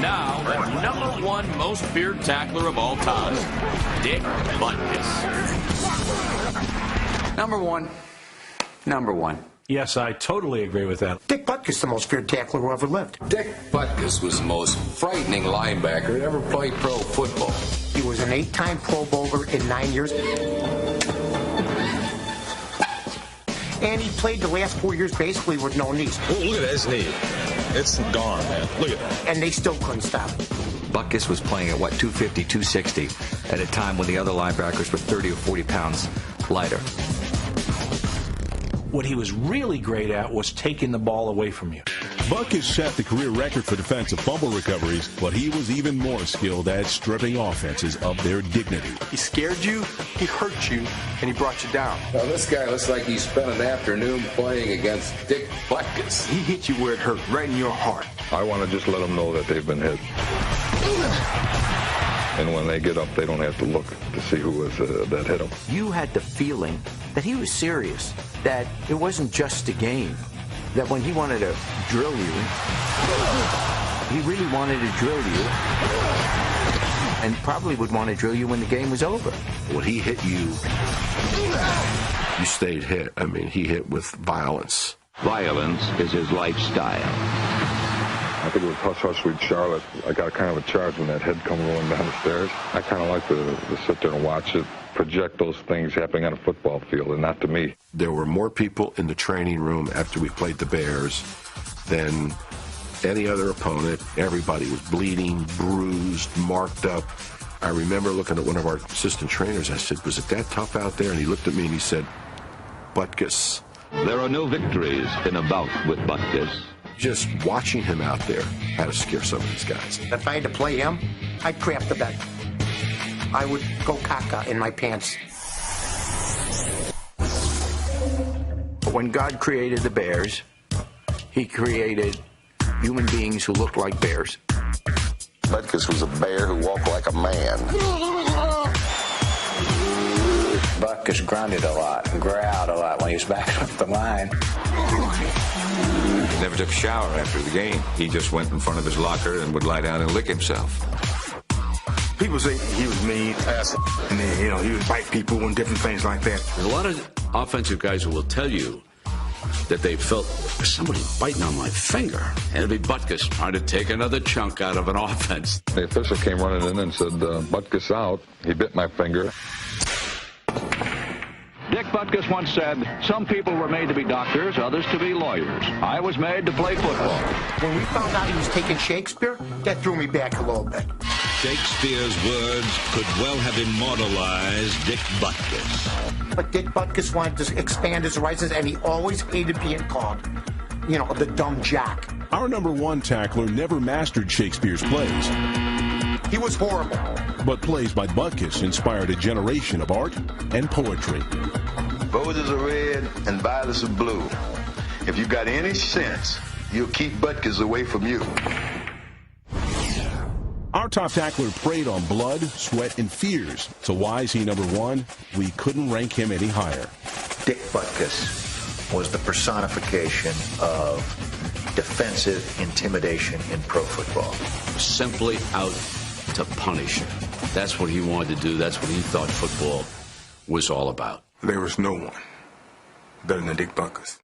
now, the #1 most feared tackler of all time, Dick Butkus. Number one. Yes, I totally agree with that. Dick Butkus, the most feared tackler who ever lived. Dick Butkus was the most frightening linebacker to ever play pro football. He was an 8-time Pro Bowler in 9 years. And he played the last 4 years basically with no knees. Oh, look at his knee. It's gone, man. Look at that. And they still couldn't stop him. Butkus was playing at, 250, 260 at a time when the other linebackers were 30 or 40 pounds lighter. What he was really great at was taking the ball away from you. Butkus set the career record for defensive fumble recoveries, but he was even more skilled at stripping offenses of their dignity. He scared you, he hurt you, and he brought you down. Now, this guy looks like he spent an afternoon playing against Dick Butkus. He hit you where it hurt, right in your heart. I want to just let them know that they've been hit. And when they get up, they don't have to look to see who was that hit them. You had the feeling that he was serious, that it wasn't just a game, that when he wanted to drill you, he really wanted to drill you, and probably would want to drill you when the game was over. When he hit you, you stayed hit. I mean, he hit with violence. Violence is his lifestyle. I think it was Hush Hush Sweet Charlotte. I got kind of a charge when that head come rolling down the stairs. I kind of like to sit there and watch it, project those things happening on a football field, and not to me. There were more people in the training room after we played the Bears than any other opponent. Everybody was bleeding, bruised, marked up. I remember looking at one of our assistant trainers. I said, "Was it that tough out there?" And he looked at me and he said, "Butkus." There are no victories in a bout with Butkus. Just watching him out there had to scare some of these guys. If I had to play him, I'd crap the bed. I would go caca in my pants. When God created the bears, he created human beings who looked like bears. Butkus was a bear who walked like a man. Butkus grunted a lot and growled a lot when he was backing up the line. He never took a shower after the game. He just went in front of his locker and would lie down and lick himself. People say he was mean, ass, and then, he would bite people and different things like that. There's a lot of offensive guys who will tell you that they felt somebody biting on my finger. And it'll be Butkus trying to take another chunk out of an offense. The official came running in and said, "Butkus out." He bit my finger. Dick Butkus once said, "Some people were made to be doctors, others to be lawyers. I was made to play football." When we found out he was taking Shakespeare, that threw me back a little bit. Shakespeare's words could well have immortalized Dick Butkus. But Dick Butkus wanted to expand his horizons, and he always hated being called, the dumb jock. Our #1 tackler never mastered Shakespeare's plays. He was horrible. But plays by Butkus inspired a generation of art and poetry. Roses are red and violets are blue. If you got any sense, you'll keep Butkus away from you. Our top tackler preyed on blood, sweat, and fears. So why is he #1? We couldn't rank him any higher. Dick Butkus was the personification of defensive intimidation in pro football. Simply out to punish him. That's what he wanted to do. That's what he thought football was all about. There was no one better than Dick Butkus.